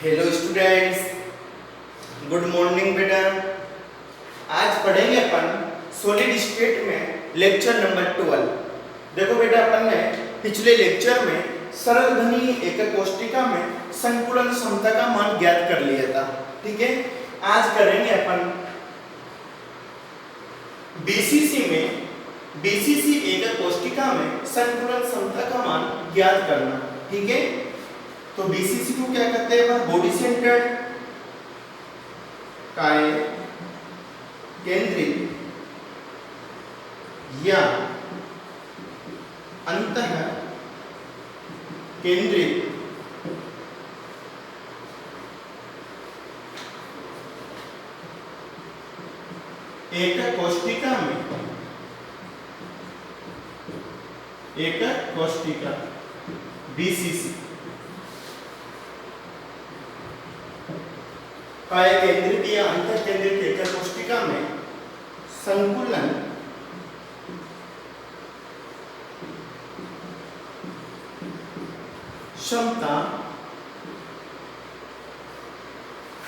Hello students, good morning बेटा। आज पढ़ेंगे अपन सॉलिड स्टेट में लेक्चर नंबर 12। देखो बेटा, अपन ने पिछले लेक्चर में सरल घनी एकक कोष्ठिका में संकुलन क्षमता का मान ज्ञात कर लिया था। ठीक है, आज करेंगे अपन बीसीसी एकक कोष्ठिका में संकुलन क्षमता का मान ज्ञात करना। ठीक है, तो बीसीसी को क्या कहते हैं अपन? बॉडी सेंटर्ड काय केंद्रित या अंतः केंद्रित एकक कोष्ठिका बीसीसी काय केंद्रित या अंतर केंद्रित एकक कोष्ठिका में संकुलन क्षमता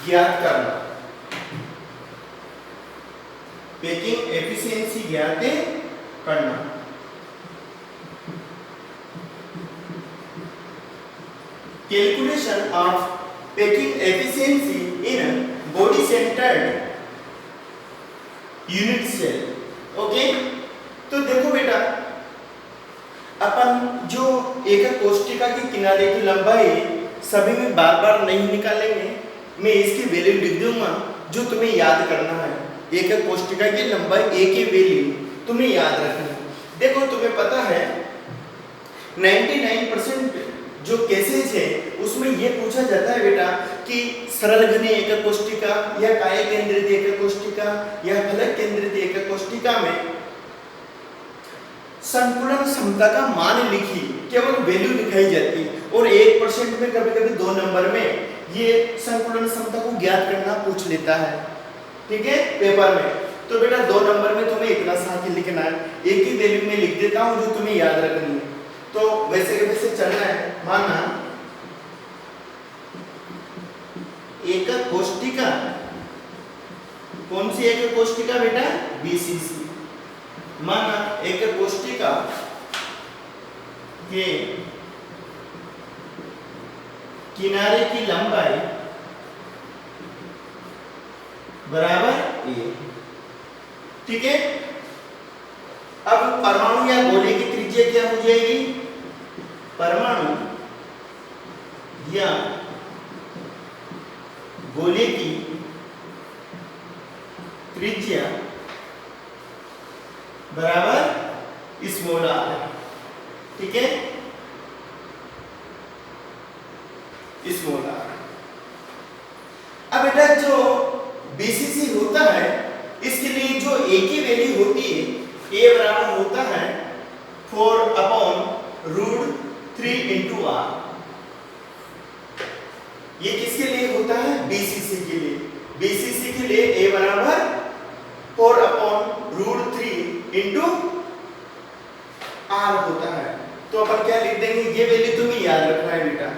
ज्ञात करना, पैकिंग एफिशिएंसी ज्ञात करना। Calculation of packing efficiency in body centred unit cell. Okay, तो देखो बेटा, अपन जो एकक कोष्ठिका की किनारे की लंबाई सभी में बार बार नहीं निकालेंगे, मैं इसकी वैल्यू लिख दूंगा जो तुम्हें याद करना है। एकक कोष्ठिका की लंबाई ए की वैल्यू तुम्हें याद रखनी है। देखो, तुम्हें पता है 99% जो केसेज है उसमें यह पूछा जाता है बेटा कि सरल घनी एकक कोष्ठिका या काय केंद्रित एकक कोष्ठिका या फलक केंद्रित एकक कोष्ठिका में संकुलन क्षमता का मान लिखी, केवल वैल्यू दिखाई जाती है। और 1% में कभी कभी 2 नंबर में ये संकुलन क्षमता को ज्ञात करना पूछ लेता है। ठीक है, पेपर में। तो बेटा 2 नंबर में तुम्हें इतना सा ही लिखना है। एक ही वैल्यू में लिख देता हूं जो तुम्हें याद रखनी है। तो वैसे के वैसे चलना है। माना एकक कोष्ठिका, कौन सी एकक कोष्ठिका बेटा? बीसीसी। माना एकक कोष्ठिका के किनारे की लंबाई बराबर ए। ठीक है, अब परमाणु या गोले की त्रिज्या क्या हो जाएगी? परमाणु या गोले की त्रिज्या बराबर स्मॉल आर। ठीक है, स्मॉल आर। अब बेटा जो बीसीसी होता है इसके लिए जो ए की वैल्यू होती है, ए बराबर होता है 4/√3 × r। ये किसके लिए होता है? बीसीसी के लिए। बीसीसी के लिए ए बराबर 4/√3 × r होता है। तो अपन क्या लिख देंगे? ये वैल्यू तुम्हें याद रखना है बेटा।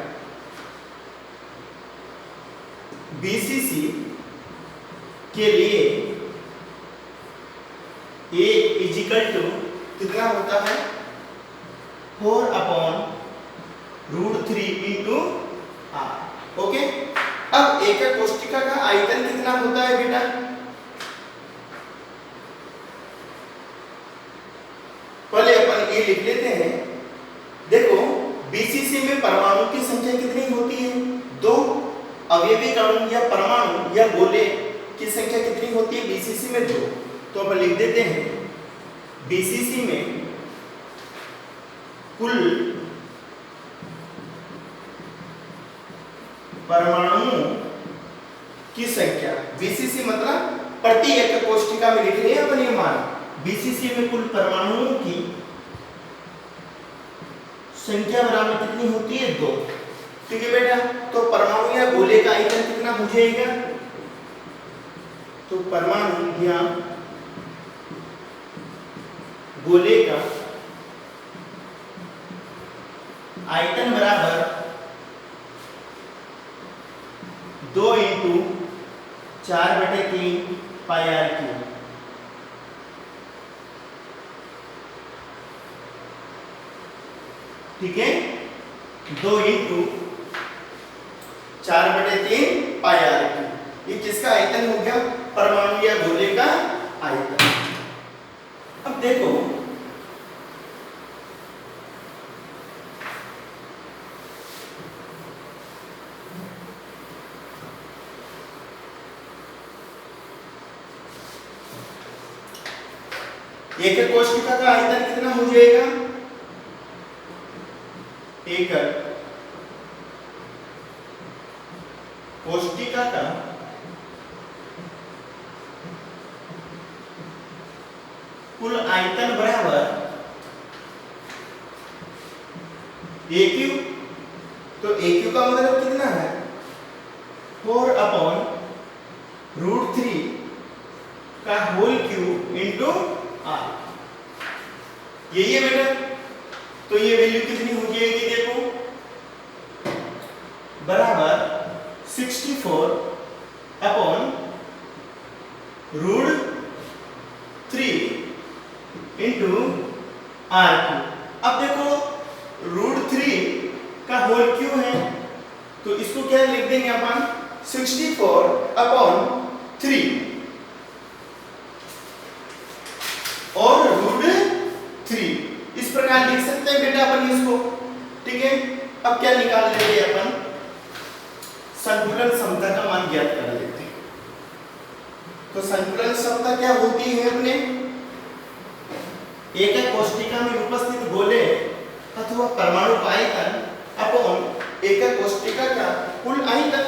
बीसीसी के लिए ए इजिकल टू कितना होता है? 4/√3 × r। ओके, अब एकक कोष्ठिका का आयतन कितना होता है बेटा? पहले अपन ये लिख लेते हैं। देखो, बीसीसी में परमाणु की संख्या कितनी होती है? 2। अवयवी कण या परमाणु या गोले की संख्या कितनी होती है बीसीसी में? 2। तो अपन लिख देते हैं बीसीसी में कुल परमाणुओं की संख्या, बीसीसी मतलब प्रति एकक कोष्ठिका में लिख रहे हैं अपन ये मान। बीसीसी में कुल परमाणुओं की संख्या बराबर कितनी होती है? 2। ठीक है बेटा, तो परमाणु या गोले का आयतन कितना हो जाएगा? तो परमाणु या गोले का आयतन बराबर 2 इंटू 4/3 पाई आर क्यूब। ठीक है, 2 इंटू 4/3 पाई आर क्यूब। ये किसका आयतन हो गया? परमाणु या गोले का आयतन। अब देखो एक कोशिका का आयतन कितना हो जाएगा? एक कोशिका का कुल आयतन बराबर AQ। तो AQ का मतलब कितना है? 4/√3 का होल क्यूब इंटू आर। यही है बेटा। तो ये वैल्यू कितनी हो जाएगी? देखो बराबर 64/√3 इंटू आर क्यूब। अब देखो √3 का होल क्यूब है, तो इसको क्या लिख देंगे अपन? 64/3 और √3 इस प्रकार लिख सकते हैं बेटा अपन इसको। ठीक है, अब क्या निकाल लेते हैं अपन? संतुलन क्षमता का मान ज्ञात कर लेते हैं। तो संतुलन क्षमता क्या होती है अपने? एक कोशिका में उपस्थित गोले अथवा परमाणु का आयतन अपॉन एक कोशिका का कुल आयतन।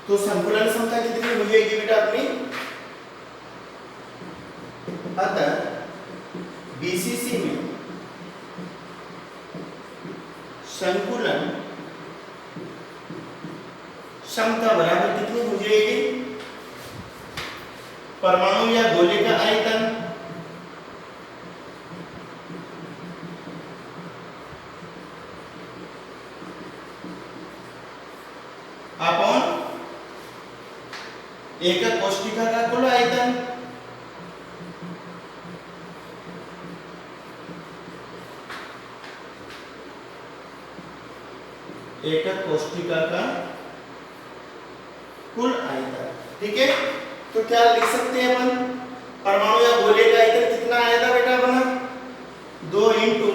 तो संतुलन क्षमता कितनी हो जाएगी बेटा अपनी? अतः BCC में संकुलन क्षमता बराबर कितनी हो जाएगी? परमाणु या गोले का आयतन अपॉन एक कोशिका का कुल आयतन। एक कोशिका का कुल आयतन। ठीक है, तो क्या लिख सकते हैं अपन? परमाणु या गोले का आयतन कितना आया था बेटा अपना? 2 into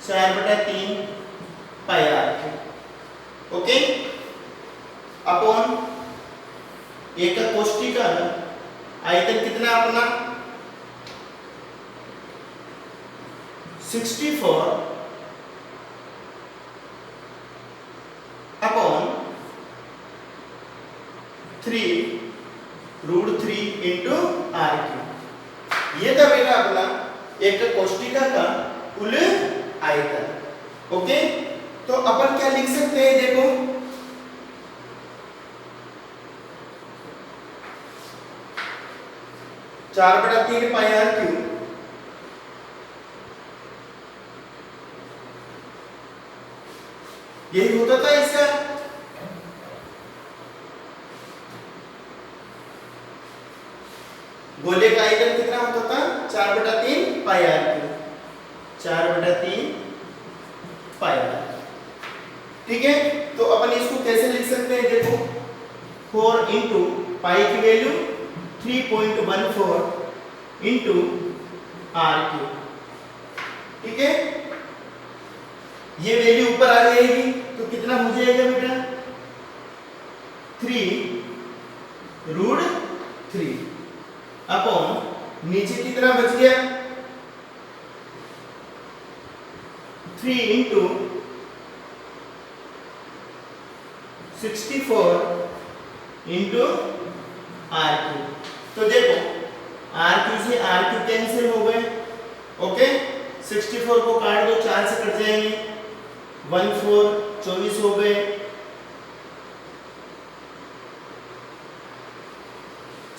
4/3 pi R. Okay, upon एक कोशिका आयतन कितना अपना? 64/3 इंटू आर क्यूब। ये था बेटा अपना एक कोशिका का कुल आयतन। ओके, तो अपन क्या लिख सकते हैं? देखो 4/3 पाई आर क्यूब यही होता था इसका। गोले का आयतन कितना होता था? 4/3 pi R cube. 4/3 pi R. ठीक है, तो अपन इसको कैसे लिख सकते हैं? देखो 4 इंटू पाई की वैल्यू 3.14 इंटू आर क्यूब। ठीक है, ये वैल्यू ऊपर आ जाएगी तो कितना हो जाएगा बेटा? 3√3 अपॉन नीचे कितना बच गया? 3 इंटू 64 इंटू आर क्यूब। तो देखो आर क्यूब से आर क्यूब कैंसिल हो गए। ओके, 64 को काट दो, 4 से कट जाएंगे, 1 4 24 हो गए।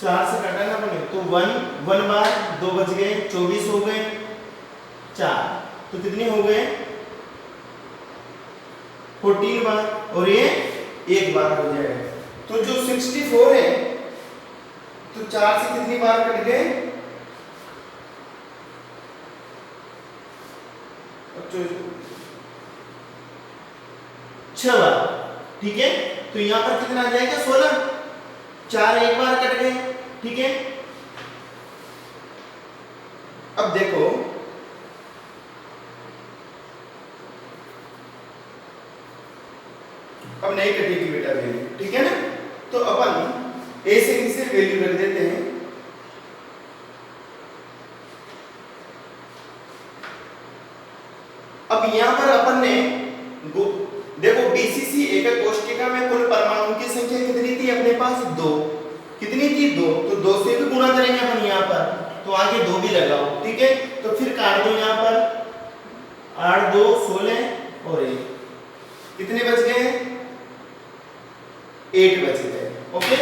4 से कटाना पड़ेगा तो वन वन बार 2 बच गए, 24 हो गए, 4 तो कितने हो गए 14 बार, और ये एक बार हो जाएगा। तो जो 64 है तो 4 से कितनी बार कट गए, 6 बार। ठीक है, तो यहां पर कितना आ जाएगा 16, 4 एक बार कट गए। ठीक है, अब देखो अब नहीं कटेगी बेटा वैल्यू। ठीक है ना, तो अपन ए से किसी वैल्यू रख देते हैं। अब यहां पर अपन ने देखो बीसीसी एकक कोष्ठिका में कुल परमाणु की संख्या कितनी थी अपने पास 2, कितनी थी 2, तो 2 से भी गुणा करेंगे अपन यहाँ पर, तो आगे 2 भी लगाओ। ठीक है, तो फिर काट दो यहाँ पर 8 2 16 और 1, कितने बच गए 8 बच गए। ओके,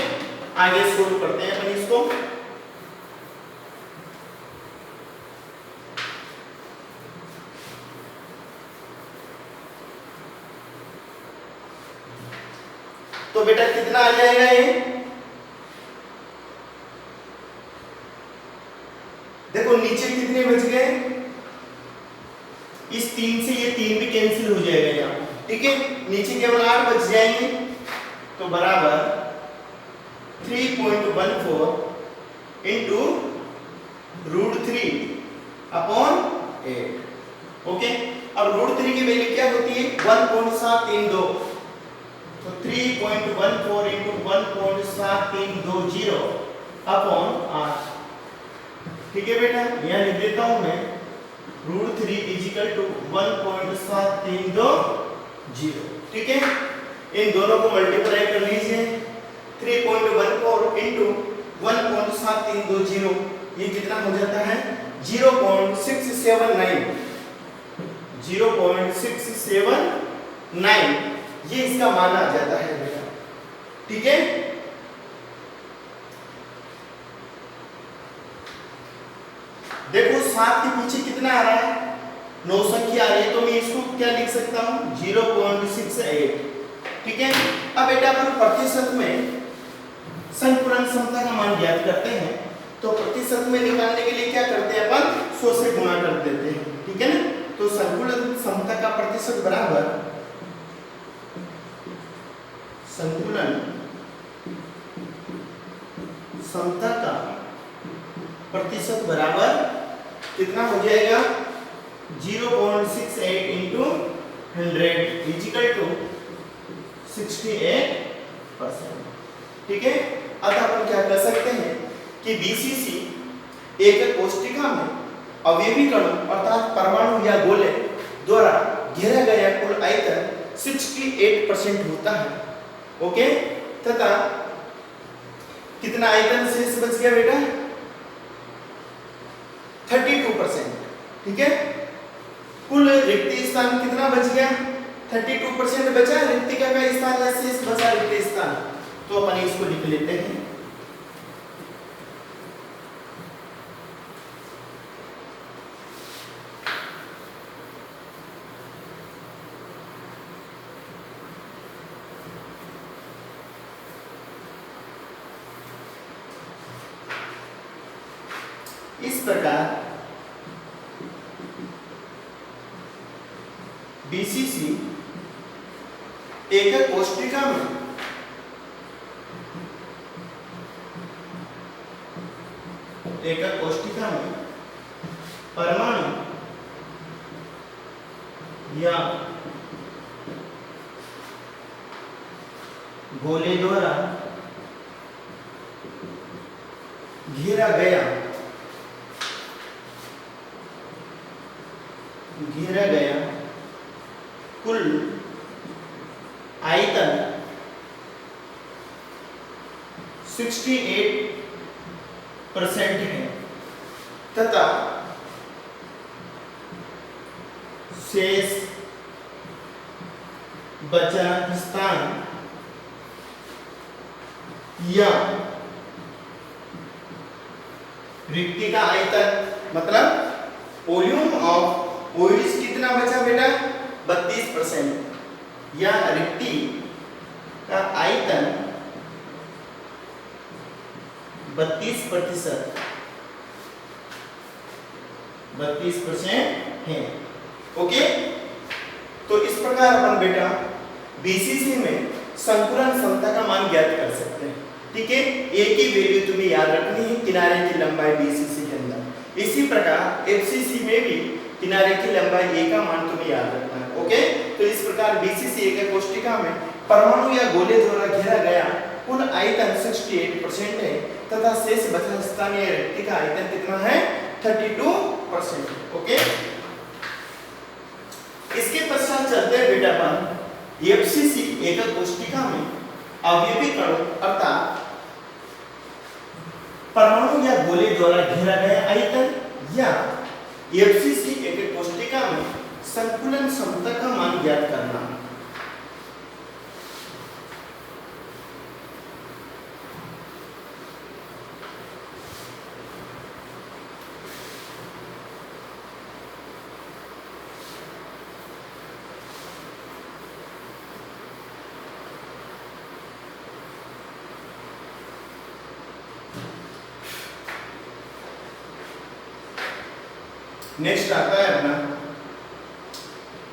आगे सोल्व करते हैं अपन इसको। तो बेटा कितना आ जाएगा ये, देखो नीचे कितने बच गए, इस 3 से ये 3 भी कैंसिल हो जाएगा यहाँ। ठीक है, नीचे केवल 8 बच जाएंगे, तो बराबर 3.14 इंटू √3 अपॉन 8। ओके, अब √3 की वैल्यू क्या होती है 1.732, तो 3.14 इंटू 1.7320 अपॉन 8। ठीक है बेटा, यहाँ लिख देता हूं मैं √3 इजिकल टू 1.7320। ठीक है, इन दोनों को मल्टीप्लाई कर लीजिए, 3.14 इंटू 1.7320 ये कितना हो जाता है 0.679, 0.679 ये इसका मान आ जाता है बेटा। ठीक है, देखो 7 के पीछे कितना आ रहा है 9 संख्या आ रही है, तो मैं इसको क्या लिख सकता हूं 0.68। ठीक है, अब बेटा अपन प्रतिशत में संकुलन क्षमता का मान ज्ञात करते हैं, तो प्रतिशत में निकालने के लिए क्या करते हैं अपन 100 से गुणा कर देते हैं। ठीक है ना, तो संकुलन क्षमता का प्रतिशत बराबर संकुलन क्षमता का प्रतिशत बराबर कितना हो जाएगा 0.68 इंटू 100 इजिकल टू 68%। ठीक है, अब अपन क्या कर सकते हैं कि बीसीसी एकक कोष्ठिका में अवयवी कणों अर्थात परमाणु या गोले द्वारा घेरा गया कुल आयतन 68% होता है। ओके, तथा कितना आयतन शेष बच गया बेटा 32%। ठीक है, कुल रिक्त स्थान कितना बच गया 32% बचा, रिक्तिका का स्थान या शेष बचा रिक्त स्थान, तो अपन इसको लिख लेते हैं। इस प्रकार बीसीसी एकक कोष्ठिका में परमाणु या गोले द्वारा घेरा गया कुल आयतन 68% है, तथा शेष बचा स्थान या रिक्ति का आयतन मतलब वॉल्यूम ऑफ ओइड्स कितना बचा बेटा 32% या रिक्ति का आयतन 32% है। ओके, तो इस प्रकार अपन बेटा बीसीसी में संकुलन क्षमता का मान ज्ञात कर सकते हैं। ठीक है, ए की वैल्यू तुम्हें याद रखनी है किनारे की लंबाई बीसीसी के अंदर। इसी प्रकार एफसीसी में भी किनारे की लंबाई ए का मान तुम्हें याद रखना है। ओके, तो इस प्रकार बीसीसी एक कोष्ठिका में परमाणु या गोले द्वारा घेरा गया कुल आयतन 68% है तथा शेष बचा स्थानीय रिक्ति का आयतन कितना है 32%। ओके, इसके पश्चात चलते हैं बेटा अपन एफसीसी एक कोष्ठिका में अवयवी कणों अर्थात परमाणु या गोले द्वारा घेरा गया आयतन या एफसीसी एक कोष्ठिका में संकुलन क्षमता का मान ज्ञात करना। नेक्स्ट आता है अपना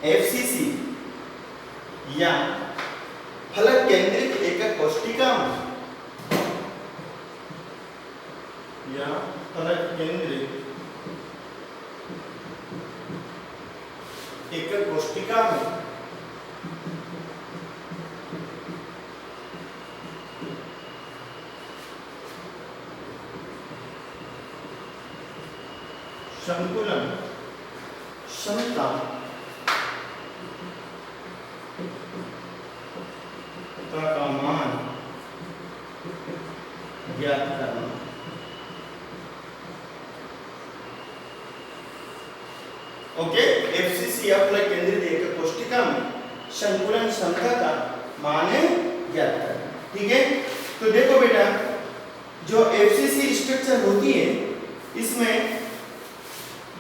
एफसीसी या फलक केंद्रित एकक कोष्ठिका में या फलक केंद्रित एकक कोष्ठिका में संकुलन क्षमता का मान ज्ञात करना। ओके, एफसीसी या फलक केंद्रित एकक कोष्ठिका में संकुलन क्षमता का मान ज्ञात करना। ठीक है, तो देखो बेटा जो एफसीसी स्ट्रक्चर होती है इसमें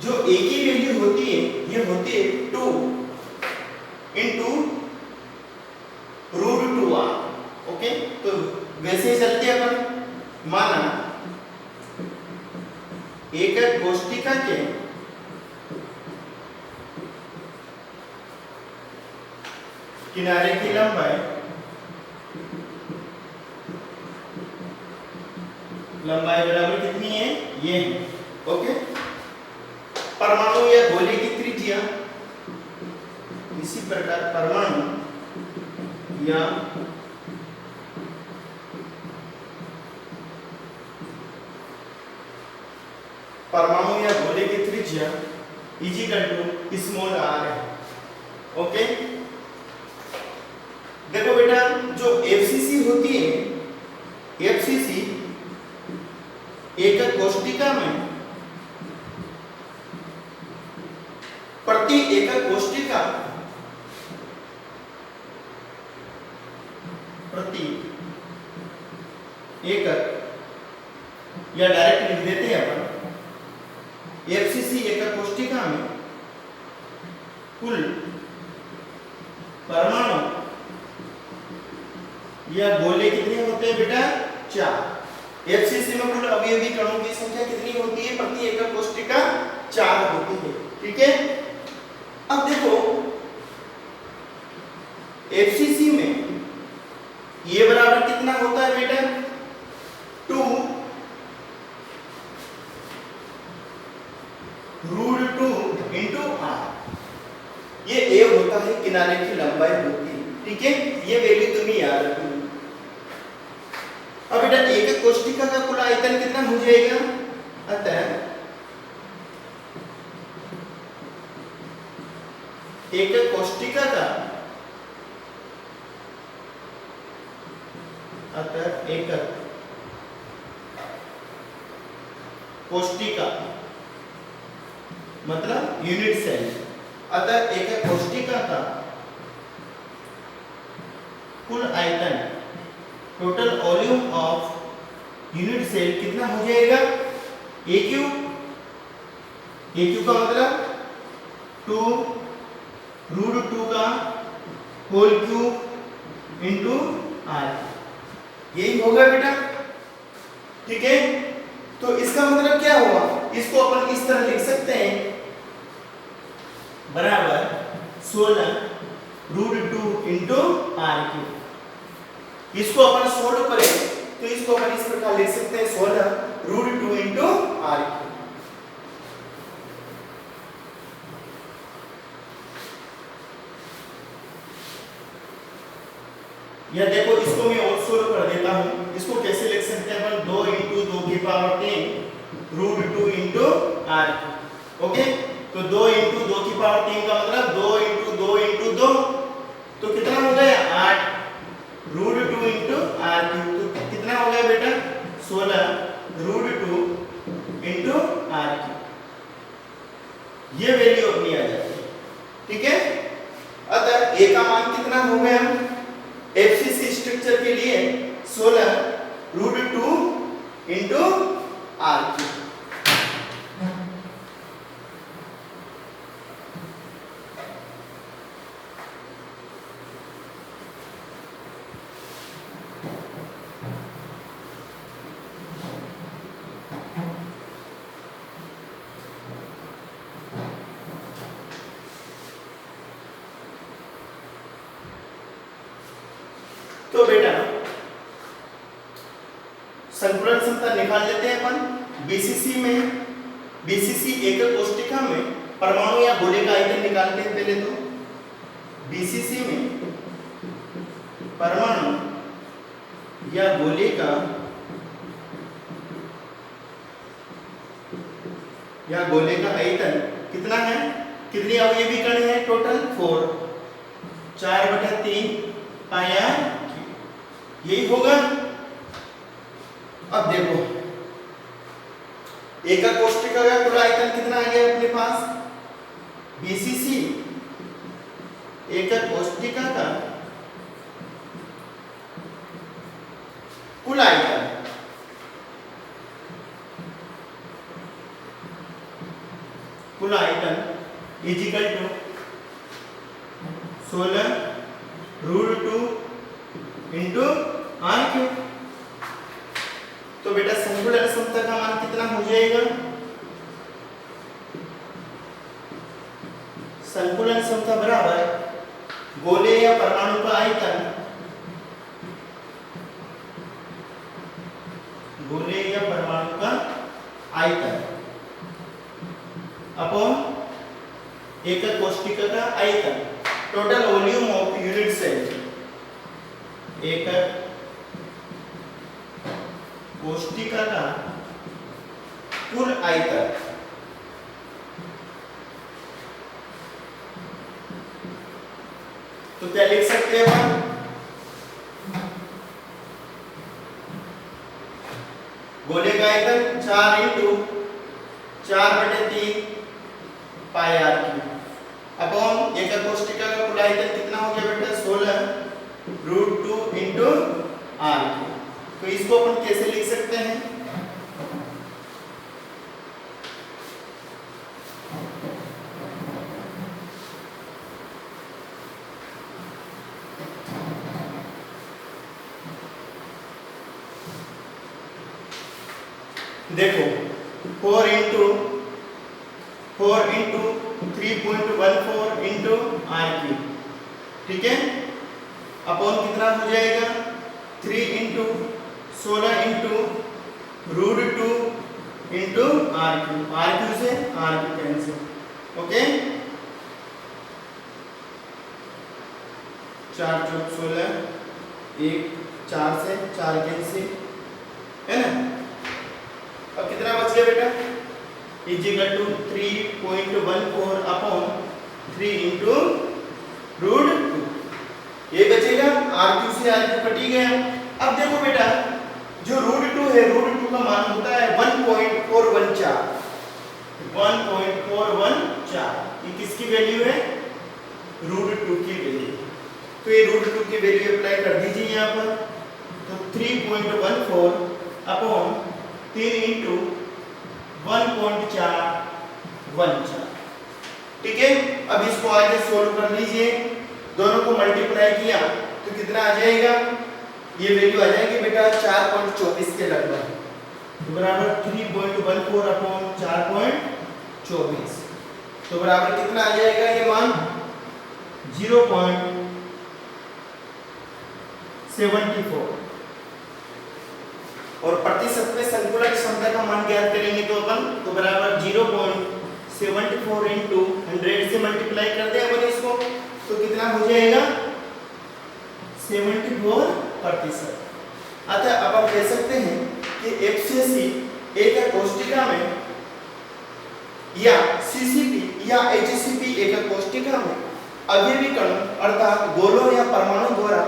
जो ए की वैल्यू होती है ये होती है 2 into √2r। ओके, तो वैसे ही चलते अपन माना एकक कोष्ठिका के किनारे की लंबाई बराबर कितनी है ये है। ओके, परमाणु या गोले की त्रिज्या इसी प्रकार परमाणु या गोले की त्रिज्या स्मॉल r है। ओके, देखो बेटा जो एफसीसी होती है एफसीसी एकक कोष्ठिका में प्रति एकक कोष्ठिका प्रति एकक या डायरेक्ट लिख देते हैं अपन एफसीसी एकक कोष्ठिका में कुल परमाणु या गोले कितने होते हैं बेटा 4। एफसीसी में कुल अवयवी कणों की संख्या कितनी होती है प्रति एकक कोष्ठिका 4 होती है। ठीक है, अब देखो एफसीसी में ये बराबर कितना होता है बेटा 2 √2 into r। ये ए होता है किनारे की लंबाई होती है। ठीक है, ये वैल्यू तुम्हें याद रखनी। अब बेटा एकक कोष्ठिका का कुल आयतन कितना हो जाएगा अतः एकक कोष्ठिका का एकक कोष्ठिका मतलब यूनिट सेल अतः एकक कोष्ठिका का कुल आयतन total volume of unit cell कितना हो जाएगा ए क्यूब का मतलब 2 रूट 2 का होल क्यूब इंटू आर, यही होगा बेटा। ठीक है, तो इसका मतलब क्या हुआ, इसको अपन इस तरह लिख सकते हैं बराबर 16 रूट 2 इंटू आर क्यूब। इसको अपन सोल्व करें तो इसको अपन इस प्रकार लिख सकते हैं 16 रूट 2 इंटू आर क्यूब। या देखो इसको मैं और सोल्व कर देता हूं, इसको कैसे लिख सकते हैं अपन 2 इंटू 2 की power 10 root 2 into are cube. Okay, तो 2 इंटू 2 की पावर 3 का मतलब 2 इंटू 2 इंटू 2, तो कितना हो गया 8 रूट 2 इंटू आर क्यूब। तो कितना हो गया बेटा 16 रूट 2 इंटू आर क्यूब, ये वैल्यू अपनी आ जाती है। ठीक है, अतः ए का मान कितना हो गया एफसीसी स्ट्रक्चर के लिए 16 रूट 2 इंटू आर क्यूब। तो बेटा संतुलन क्षमता निकाल लेते हैं अपन। बीसीसी एकक कोष्ठिका में परमाणु या गोले का आयतन निकालते हैं पहले। तो बीसीसी में परमाणु या गोले का आयतन कितना है, कितनी अवयवी कण है टोटल 4, 4/3 पाया, यही होगा। अब देखो एकक कोष्ठिका का कुल आयतन कितना आ गया अपने पास, बीसीसी एकक कोष्ठिका का कुल आयतन is equal to 16 root 2 into are cube. तो बेटा संतुलन क्षमता का मान कितना हो जाएगा, संतुलन क्षमता बराबर गोले या परमाणु का आयतन, गोले या परमाणु का आयतन अपॉन एकक कोष्ठिका का आयतन, total volume of unit cell, एकक कोष्ठिका का कुल आयतन। तो क्या लिख सकते हैं अपन, गोले का आयतन 4 into 4/3 pi R cube upon एकक कोष्ठिका का कुल आयतन कितना हो गया बेटा 16 रूट 2 इंटू आर क्यूब। तो इसको अपन कैसे लिख सकते हैं, देखो 4 इंटू 3.14 इंटू आर क्यूब, ठीक है, अपॉन कितना हो जाएगा 3 into 16 into root 2 into are cube, r cube से आर क्यूब कैंसिल, ओके, 4 चौक 16, 1 4 से 4 कैंसिल है ना। अब कितना बच गया बेटा, is equal to 3.14 upon 3 into root 2, ये बचेगा, आर क्यू से आर क्यू कटी गया। अब देखो बेटा जो रूट 2 है, रूट 2 का मान होता है 1.414, 1.414, ये किसकी वैल्यू है, रूट 2 की वैल्यू। तो ये रूट 2 की वैल्यू अप्लाई कर दीजिए यहाँ पर, तो 3.14 अपॉन 3 इंटू 1.414। ठीक है, अब इसको आगे सोल्व कर लीजिए, दोनों को मल्टीप्लाई किया तो कितना आ जाएगा, ये वैल्यू आ जाएगी बेटा 4.24 के लगभग, तो बराबर 3.14 अपॉन 4.24, तो बराबर कितना आ जाएगा ये मान 0.74। और प्रतिशत में संकुलन क्षमता का मान ज्ञात करेंगे तो अपन, तो बराबर 0.74 इंटू 100 से मल्टीप्लाई कर दे अपन इसको, तो कितना हो जाएगा 74%। अतः अब हम कह सकते हैं कि एफसीसी एक कोष्ठिका में या सीसीपी या एचसीपी एक कोष्ठिका में अवयवी कण अर्थात गोलों या परमाणु द्वारा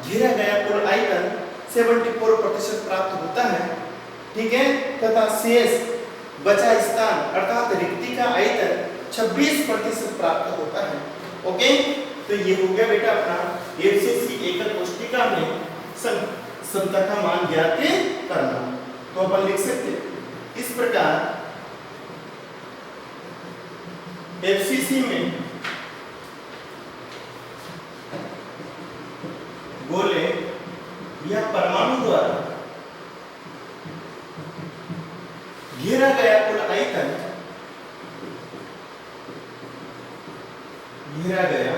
घेरा गया कुल आयतन 74% प्राप्त होता है। ठीक है, तथा शेष बचा स्थान अर्थात रिक्ति का आयतन 26% प्राप्त होता है। ओके, तो ये हो गया बेटा अपना एफसीसी एक कोष्ठिका में क्षमता का मान ज्ञात करना। तो अपन लिख सकते इस प्रकार, एफसीसी में गोले या परमाणु द्वारा घेरा गया कुल आयतन, घेरा गया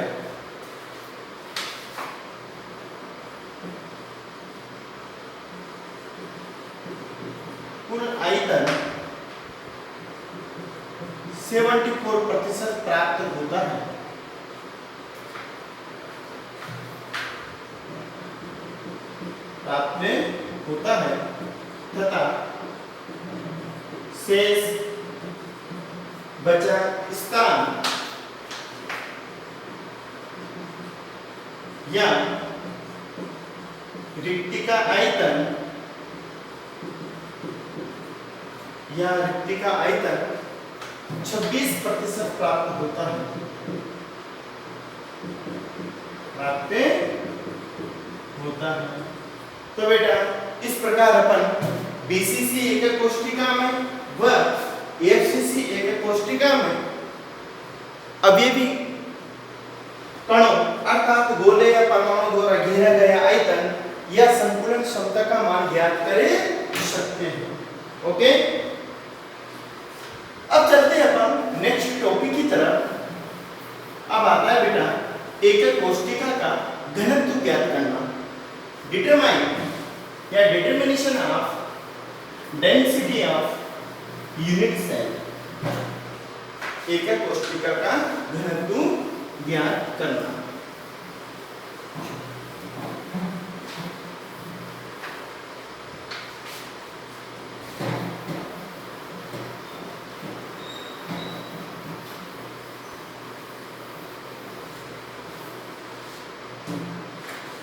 कुल आयतन 74% प्राप्त होता है। प्राप्त होता है तथा शेष बचा स्थान या रिक्ति का आयतन या रिक्ति का आयतन 26% प्राप्त होता है, प्राप्त होता है। तो बेटा इस प्रकार अपन बीसीसी एक कोष्ठिका में व एफसीसी एक कोष्ठिका में अवयवी कणों अर्थात गोले या परमाणु द्वारा घेरा गया आयतन या संकुलन क्षमता का मान ज्ञात कर सकते हैं। ओके, अब चलते हैं अपन नेक्स्ट टॉपिक की तरफ। अब आता है बेटा एक कोष्ठिका का घनत्व ज्ञात करना। डिटरमाइन या determination of density of unit cell. एक कोष्ठिका का घनत्व ज्ञात करना।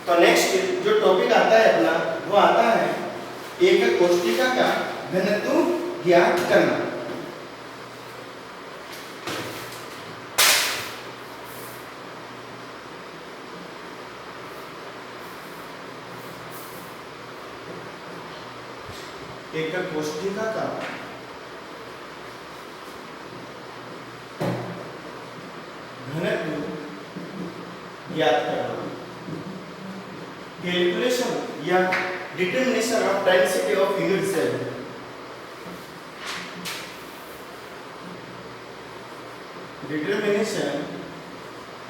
तो नेक्स्ट जो टॉपिक आता है अपना वो आता है एक कोष्ठिका का घनत्व ज्ञात करना। एक कोष्ठिका का घनत्व ज्ञात करना। कैलकुलेशन या determination of density of unit cell. Determination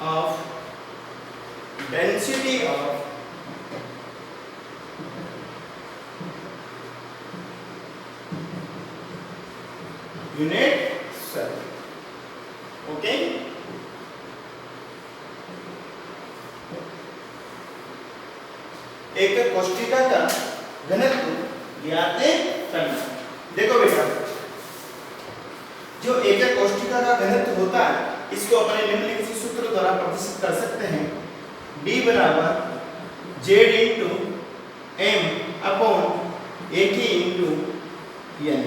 of density of unit cell. Okay, एक कोष्ठिका का घनत्व ज्ञात करना। देखो बेटा, जो एक कोष्ठिका का घनत्व होता है इसको अपने निम्नलिखित सूत्र द्वारा प्रदर्शित कर सकते हैं। D बराबर Z into M upon AT into N।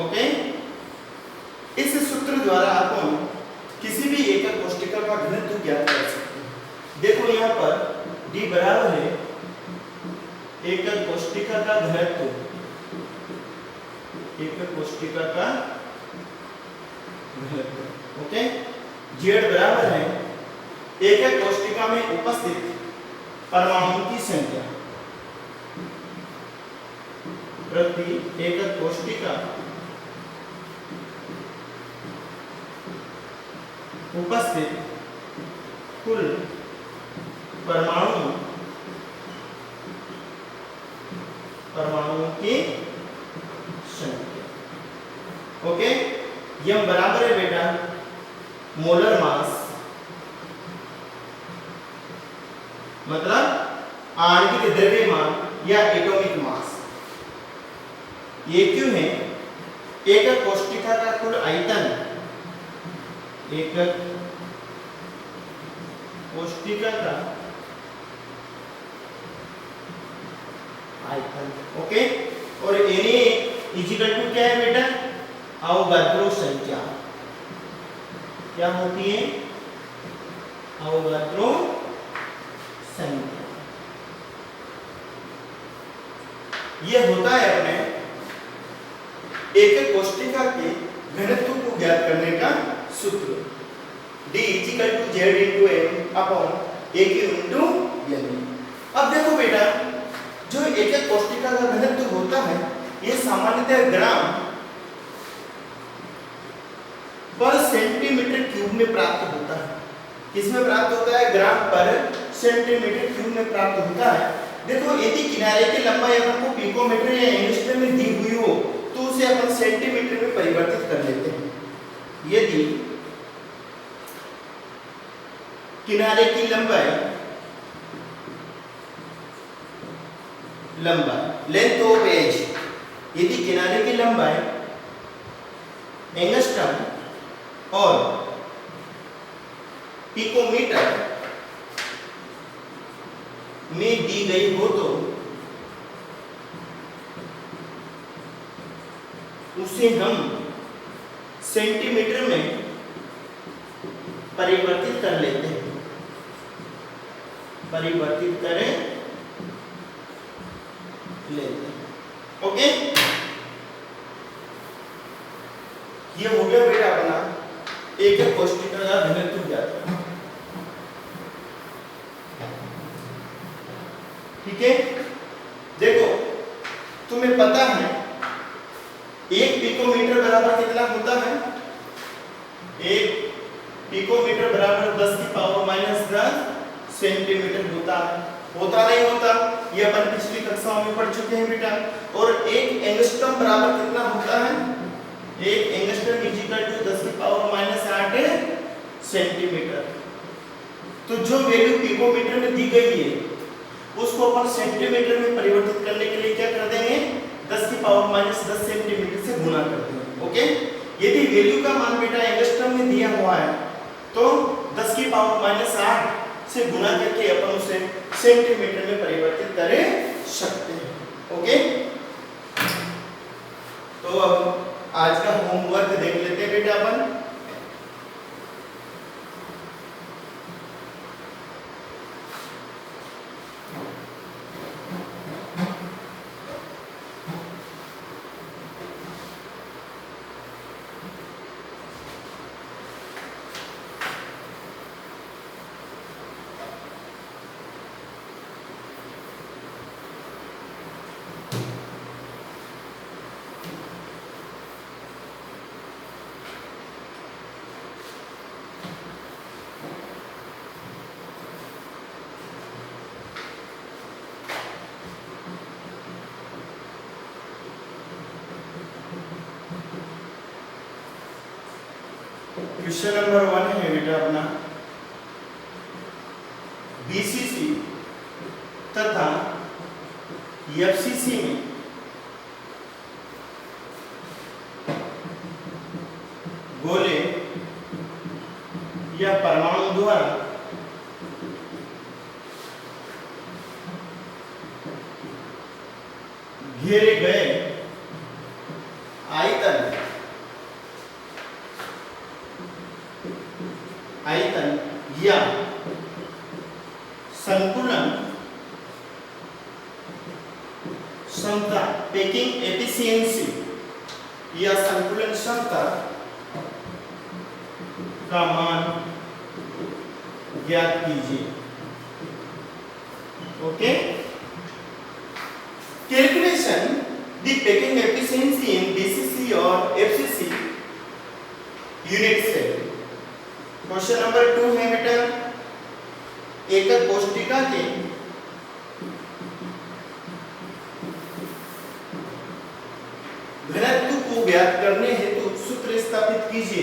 Okay, इस सूत्र द्वारा अपन किसी भी एक कोष्ठिका का घनत्व ज्ञात कर सकते हैं। देखो यहाँ पर D बराबर है एक कोष्ठिका का घनत्व एकक कोशिका का घनत्व। ओके, जेड बराबर है एकक कोशिका में उपस्थित परमाणुओं की संख्या प्रति एकक कोशिका उपस्थित कुल परमाणुओं की संख्या। ओके, यह बराबर है बेटा मोलर मास, मतलब आणविक द्रव्यमान या एटॉमिक मास। ये क्यों है? एकक कोशिका का कुल आयतन, एकक कोशिका का आयतन। ओके, और Na इक्वल टू क्या है बेटा? अवोगाद्रो संख्या। क्या होती है? अवोगाद्रो संख्या। यह होता है अपने एकक कोशिका के घनत्व को ज्ञात करने का सूत्र। D equal to Z into M upon AQ into L। अब देखो बेटा, जो एकक कोशिका का घनत्व होता है ये सामान्यतः ग्राम पर सेंटीमीटर क्यूब में प्राप्त होता है। किसमें प्राप्त होता है? ग्राम पर सेंटीमीटर क्यूब में प्राप्त होता है। देखो, यदि किनारे की लंबाई अपन को पिकोमीटर या एंगस्ट्रम में दी हुई हो तो उसे अपन सेंटीमीटर में परिवर्तित कर लेते हैं। यदि किनारे की लंबाई लेंथ ऑफ एज, यदि किनारे की लंबाई एंगस्ट्रम और पिकोमीटर में दी गई हो तो उसे हम सेंटीमीटर में परिवर्तित कर लेते हैं, परिवर्तित करें लेते हैं। ओके, ये हो गया बेटा अपना एकक कोशिका का घनत्व ज्ञात। ठीक है, देखो तुम्हें पता है एक पिकोमीटर बराबर कितना होता है? एक पिकोमीटर बराबर 10 की पावर माइनस 10 सेंटीमीटर होता है। होता नहीं होता? ये अपन पिछली कक्षाओं में पढ़ चुके हैं बेटा। और एक एंगस्ट्रम बराबर कितना होता है? एक एंगस्ट्रम इक्वल टू 10 की पावर माइनस 8 सेंटीमीटर। तो जो वैल्यू पिकोमीटर में दी गई है उसको अपन सेंटीमीटर में परिवर्तित करने के लिए क्या कर देंगे? 10 की पावर माइनस 10 सेंटीमीटर से गुणा कर देंगे। ओके, यदि वैल्यू का मान बेटा एंगस्ट्रम में दिया हुआ है तो 10 की पावर माइनस 8 से गुणा करके अपन उसे सेंटीमीटर में परिवर्तित कर सकते हैं। ओके, तो अब आज का होमवर्क देख लेते हैं बेटा अपन। क्वेश्चन नंबर 1 है बेटा अपना, बीसीसी तथा एफसीसी में गोले या परमाणु द्वारा घेरे गए आयतन या संकुलन क्षमता पैकिंग एफिशिएंसी या संकुलन क्षमता का मान ज्ञात कीजिए। Okay, calculation the packing efficiency in BCC और FCC unit cell. Question number 2 है बेटा, एकक कोष्ठिका के घनत्व को ज्ञात करने हेतु सूत्र स्थापित कीजिए।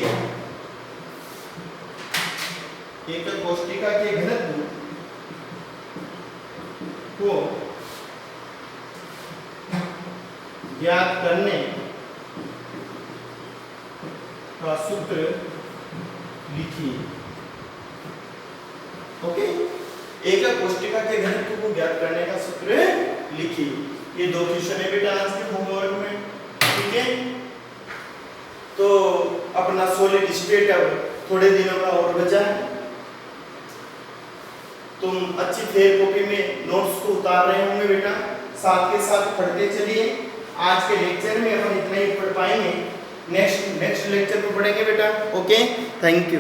एकक कोष्ठिका के घनत्व को ज्ञात करने का सूत्र लिखिए। ओके, एकक कोष्ठिका के घनत्व को ज्ञात करने का सूत्र लिखिए। ये 2 क्वेश्चन है बेटा आज के होमवर्क में, ठीक है। तो अपना सॉलिड स्टेट अब थोड़े दिनों का और बचा है। तुम अच्छी फेयर कॉपी में नोट्स को उतार रहे होंगे बेटा, साथ के साथ पढ़ते चलिए। आज के लेक्चर में अपन इतना ही पढ़ पाएंगे, नेक्स्ट लेक्चर में पढ़ेंगे बेटा। Okay, thank you.